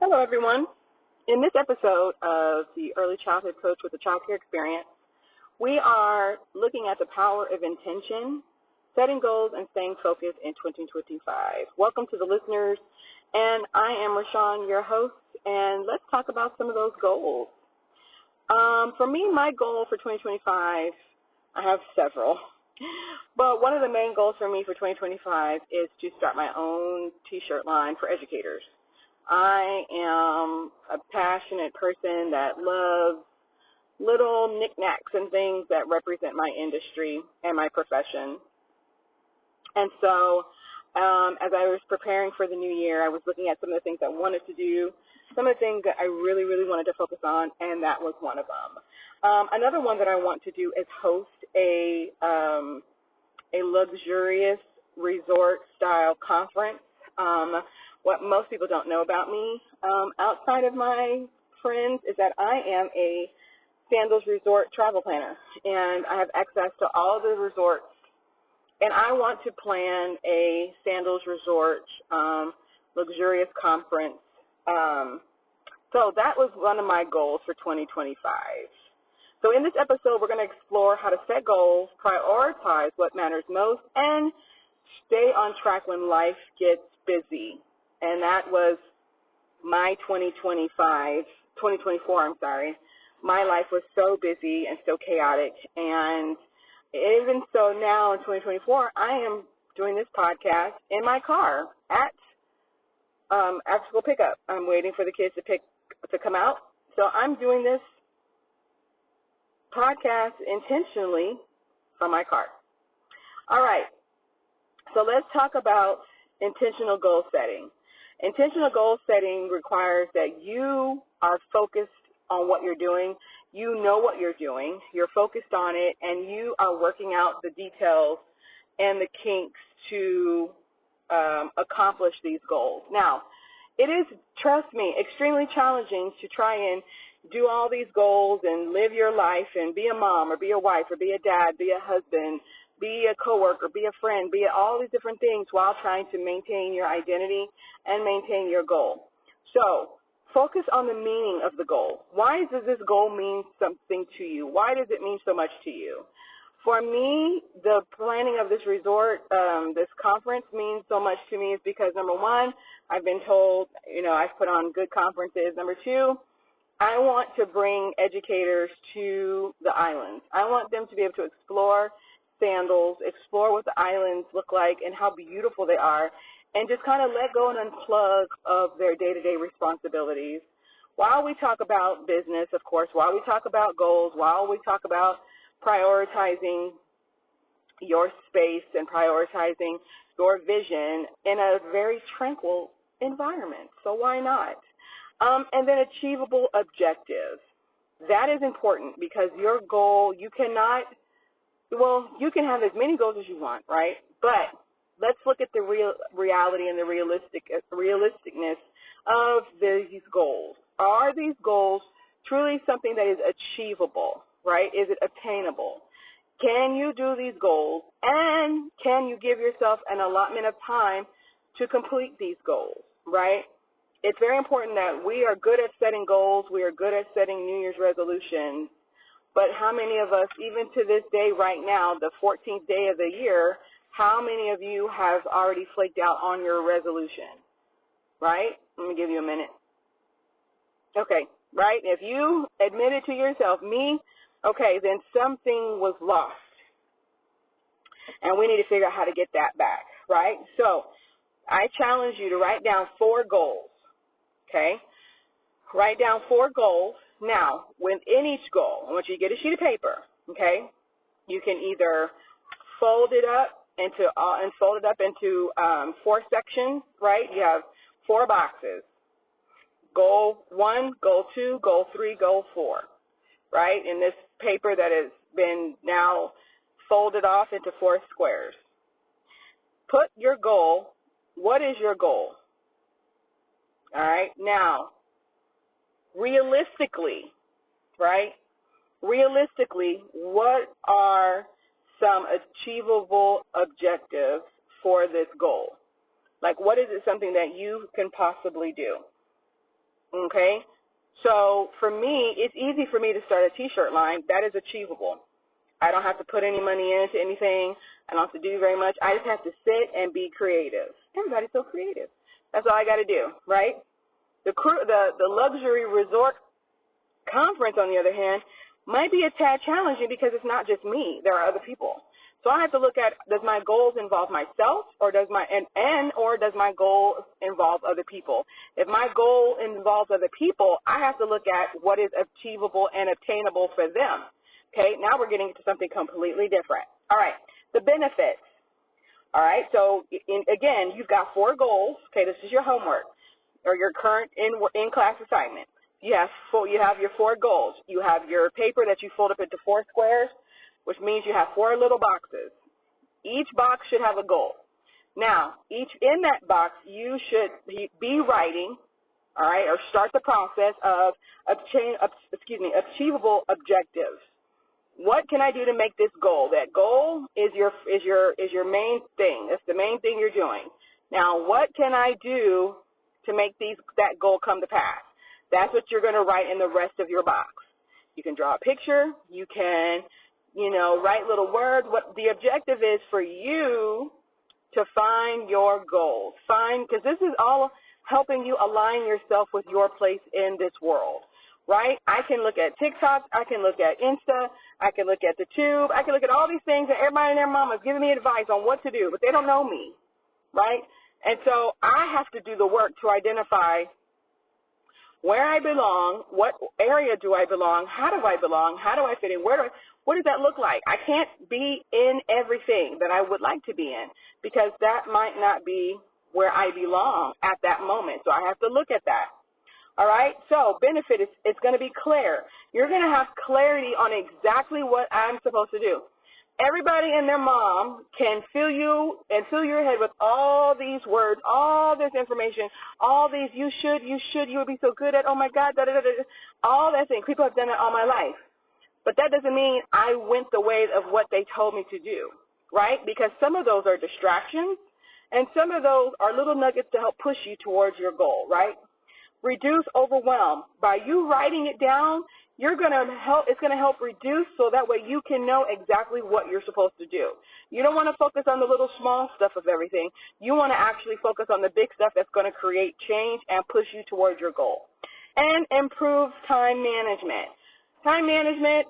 Hello, everyone. In this episode of the Early Childhood Coach with a Child Care Experience, we are looking at the power of intention, setting goals, and staying focused in 2025. Welcome to the listeners, and I am Rashawn, your host, and let's talk about some of those goals. For me, my goal for 2025, I have several, but one of the main goals for me for 2025 is to start my own t-shirt line for educators. I am a passionate person that loves little knickknacks and things that represent my industry and my profession. And so as I was preparing for the new year, I was looking at some of the things I wanted to do, some of the things that I really wanted to focus on, and that was one of them. Another one that I want to do is host a luxurious resort-style conference. What most people don't know about me outside of my friends is that I am a Sandals Resort travel planner, and I have access to all the resorts, and I want to plan a Sandals Resort luxurious conference. So that was one of my goals for 2025. So in this episode, we're going to explore how to set goals, prioritize what matters most, and stay on track when life gets busy. And that was my 2024, My life was so busy and so chaotic. And even so now in 2024, I am doing this podcast in my car at after school pickup. I'm waiting for the kids to come out. So I'm doing this podcast intentionally from my car. All right. So let's talk about intentional goal setting. Intentional goal setting requires that you are focused on what you're doing. You know what you're doing. You're focused on it, and you are working out the details and the kinks to accomplish these goals. Now, it is, trust me, extremely challenging to try and do all these goals and live your life and be a mom or be a wife or be a dad, be a husband, be a coworker, be a friend, be all these different things while trying to maintain your identity and maintain your goal. So focus on the meaning of the goal. Why does this goal mean something to you? Why does it mean so much to you? For me, the planning of this resort, this conference means so much to me is because, number one, I've been told, I've put on good conferences. Number two, I want to bring educators to the islands. I want them to be able to explore Sandals, explore what the islands look like and how beautiful they are, and just kind of let go and unplug of their day-to-day responsibilities. While we talk about business, of course, while we talk about goals, while we talk about prioritizing your space and prioritizing your vision in a very tranquil environment. So why not? And then achievable objectives. That is important because your goal, you can have as many goals as you want, right? But let's look at the reality and the realisticness of these goals. Are these goals truly something that is achievable, right? Is it attainable? Can you do these goals, and can you give yourself an allotment of time to complete these goals, right? It's very important that we are good at setting goals. We are good at setting New Year's resolutions. But how many of us, even to this day right now, the 14th day of the year, how many of you have already flaked out on your resolution, right? Let me give you a minute. Okay, right? If you admitted to yourself, me, okay, then something was lost. And we need to figure out how to get that back, right? So I challenge you to write down 4 goals, okay? Write down 4 goals. Now, within each goal, I want you to get a sheet of paper, okay? You can either fold it up into 4 sections, right? You have 4 boxes. Goal 1, goal 2, goal 3, goal 4, right? In this paper that has been now folded off into 4 squares. Put your goal. What is your goal? All right? Now, realistically, right? Realistically, what are some achievable objectives for this goal? Like, what is it something that you can possibly do? Okay? So for me, it's easy for me to start a t-shirt line. That is achievable. I don't have to put any money into anything. I don't have to do very much. I just have to sit and be creative. Everybody's so creative. That's all I got to do, right? The luxury resort conference, on the other hand, might be a tad challenging because it's not just me. There are other people. So I have to look at, does my goals involve myself, or does my goal involve other people? If my goal involves other people, I have to look at what is achievable and obtainable for them. Okay, now we're getting into something completely different. All right, the benefits. All right, so again, you've got 4 goals. Okay, this is your homework or your current in-class assignment. You have your 4 goals. You have your paper that you fold up into 4 squares, which means you have 4 little boxes. Each box should have a goal. Now, in that box, you should be writing, all right, or start the process of achievable objectives. What can I do to make this goal? That goal is your main thing. That's the main thing you're doing. Now, what can I do to make that goal come to pass? That's what you're going to write in the rest of your box. You can draw a picture. You can, write little words. What the objective is for you to find your goals. Because this is all helping you align yourself with your place in this world, right? I can look at TikTok. I can look at Insta. I can look at the Tube. I can look at all these things that everybody and their mama is giving me advice on what to do, but they don't know me, right? And so I have to do the work to identify where I belong, what area do I belong, how do I belong, how do I fit in, what does that look like? I can't be in everything that I would like to be in because that might not be where I belong at that moment. So I have to look at that. All right? So benefit is it's going to be clear. You're going to have clarity on exactly what I'm supposed to do. Everybody and their mom can fill you and fill your head with all these words, all this information, all these you would be so good at, oh my God, all that thing. People have done it all my life. But that doesn't mean I went the way of what they told me to do, right? Because some of those are distractions and some of those are little nuggets to help push you towards your goal, right? Reduce overwhelm. By you writing it down, it's going to help reduce so that way you can know exactly what you're supposed to do. You don't want to focus on the little small stuff of everything. You want to actually focus on the big stuff that's going to create change and push you towards your goal. And improve time management. Time management,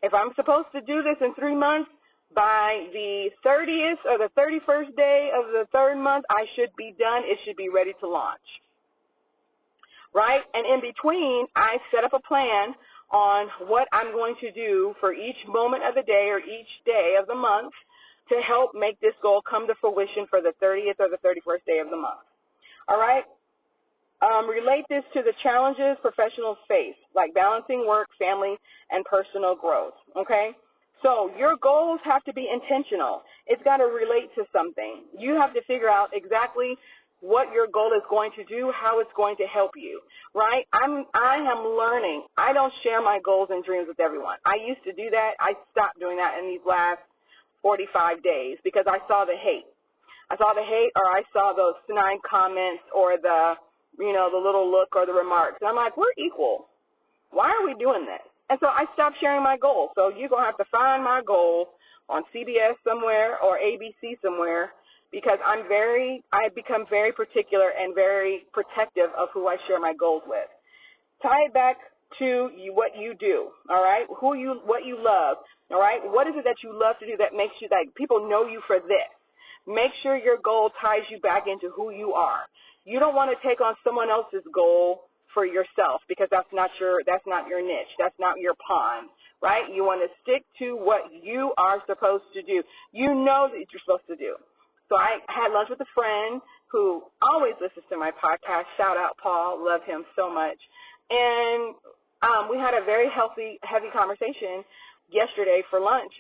if I'm supposed to do this in 3 months, by the 30th or the 31st day of the 3rd month, I should be done. It should be ready to launch. Right? And in between, I set up a plan on what I'm going to do for each moment of the day or each day of the month to help make this goal come to fruition for the 30th or the 31st day of the month. All right? Relate this to the challenges professionals face, like balancing work, family, and personal growth. Okay? So your goals have to be intentional. It's got to relate to something. You have to figure out exactly what your goal is going to do, how it's going to help you, right? I am learning. I don't share my goals and dreams with everyone. I used to do that. I stopped doing that in these last 45 days because I saw the hate. I saw the hate or I saw those snide comments or the little look or the remarks. And I'm like, we're equal. Why are we doing this? And so I stopped sharing my goals. So you're going to have to find my goal on CBS somewhere or ABC somewhere, because I've become very particular and very protective of who I share my goals with. Tie it back to what you do, all right? What you love, all right? What is it that you love to do that makes you, like, people know you for this? Make sure your goal ties you back into who you are. You don't want to take on someone else's goal for yourself because that's not your niche. That's not your pond, right? You want to stick to what you are supposed to do. You know that you're supposed to do. So I had lunch with a friend who always listens to my podcast. Shout out, Paul. Love him so much. And we had a very heavy conversation yesterday for lunch,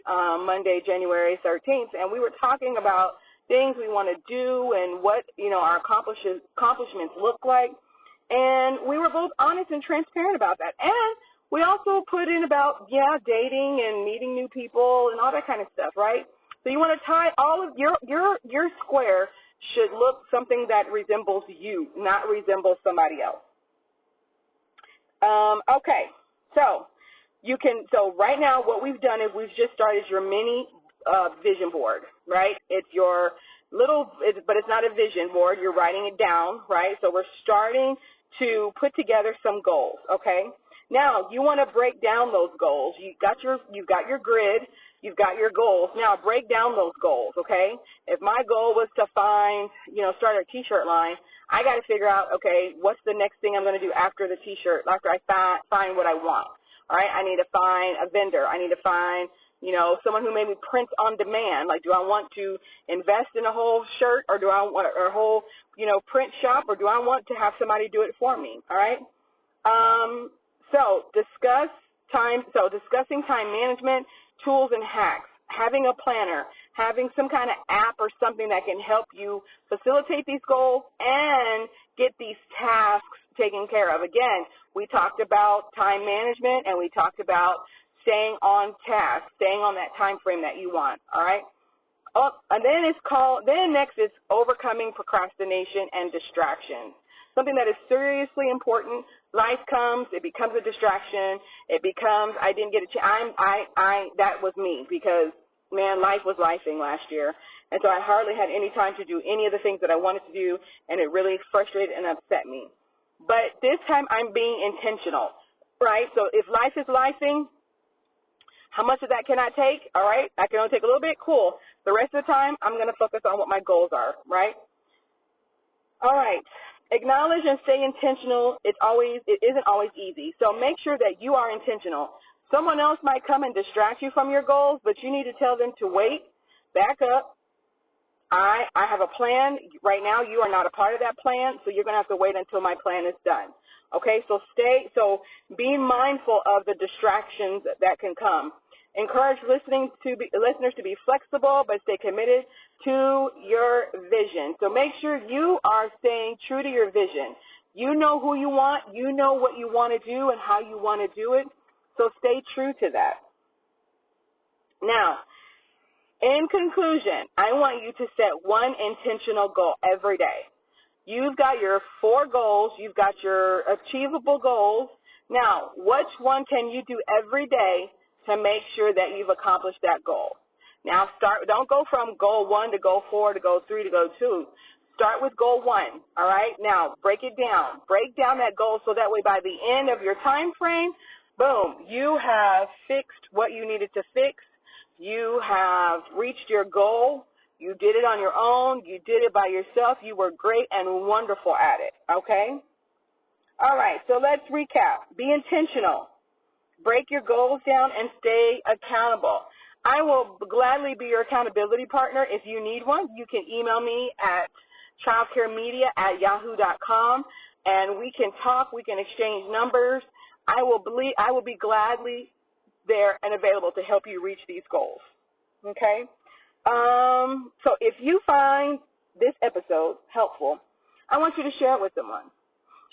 Monday, January 13th. And we were talking about things we want to do and what, our accomplishments look like. And we were both honest and transparent about that. And we also put in about, dating and meeting new people and all that kind of stuff, right? So you want to tie all of your square should look something that resembles you, not resembles somebody else. Okay, so so right now what we've done is we've just started your mini vision board, right? It's your but it's not a vision board. You're writing it down, right? So we're starting to put together some goals, okay? Now you want to break down those goals. You've got your grid. You've got your goals. Now break down those goals, okay? If my goal was to start a T-shirt line, I got to figure out, okay, what's the next thing I'm going to do after the T-shirt, after I find what I want, all right? I need to find a vendor. I need to find, someone who maybe prints on demand. Like, do I want to invest in a whole shirt, or do I want a whole, print shop, or do I want to have somebody do it for me, all right? Discussing time management, tools and hacks, having a planner, having some kind of app or something that can help you facilitate these goals and get these tasks taken care of. Again, we talked about time management, and we talked about staying on task, staying on that time frame that you want, all right? And then next is overcoming procrastination and distractions. Something that is seriously important. Life comes, it becomes a distraction. It becomes, I didn't get a chance. That was me, because, man, life was lifing last year. And so I hardly had any time to do any of the things that I wanted to do, and it really frustrated and upset me. But this time I'm being intentional, right? So if life is lifing, how much of that can I take? All right, I can only take a little bit. Cool. The rest of the time, I'm going to focus on what my goals are, right? All right. Acknowledge and stay intentional. It isn't always easy. So make sure that you are intentional. Someone else might come and distract you from your goals, but you need to tell them to wait, back up. I have a plan. Right now, you are not a part of that plan, so you're going to have to wait until my plan is done. Okay, so be mindful of the distractions that can come. Encourage listeners to be flexible, but stay committed to your vision. So make sure you are staying true to your vision. You know who you want. You know what you want to do and how you want to do it. So stay true to that. Now, in conclusion, I want you to set one intentional goal every day. You've got your 4 goals. You've got your achievable goals. Now, which one can you do every day to make sure that you've accomplished that goal? Now, don't go from goal 1 to goal 4 to goal 3 to goal 2. Start with goal 1, all right? Now, break it down. Break down that goal so that way by the end of your time frame, boom, you have fixed what you needed to fix. You have reached your goal. You did it on your own. You did it by yourself. You were great and wonderful at it, okay? All right, so let's recap. Be intentional. Break your goals down and stay accountable. I will gladly be your accountability partner if you need one. You can email me at childcaremedia@yahoo.com, and we can talk. We can exchange numbers. I will be gladly there and available to help you reach these goals, okay? So if you find this episode helpful, I want you to share it with someone.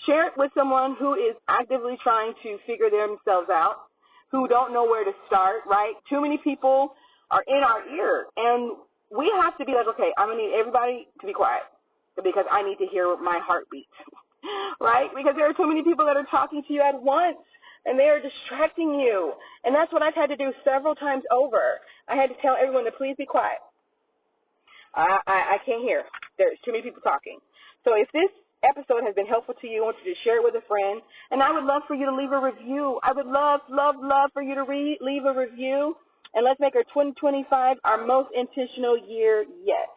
Share it with someone who is actively trying to figure themselves out, who don't know where to start, right? Too many people are in our ear, and we have to be like, okay, I'm going to need everybody to be quiet because I need to hear my heartbeat, right? Because there are too many people that are talking to you at once, and they are distracting you. And that's what I've had to do several times over. I had to tell everyone to please be quiet. I can't hear. There's too many people talking. So if this episode has been helpful to you, I want you to share it with a friend. And I would love for you to leave a review. I would love for you to leave a review. And let's make our 2025 our most intentional year yet.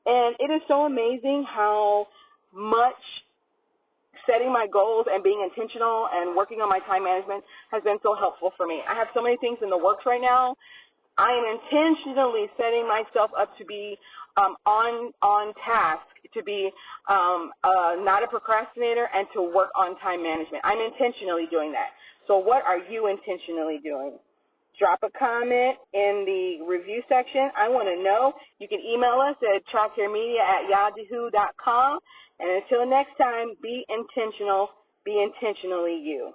And it is so amazing how much setting my goals and being intentional and working on my time management has been so helpful for me. I have so many things in the works right now. I am intentionally setting myself up to be on task, to be not a procrastinator, and to work on time management. I'm intentionally doing that. So what are you intentionally doing? Drop a comment in the review section. I want to know. You can email us at childcaremedia@yahoo.com. And until next time, be intentional, be intentionally you.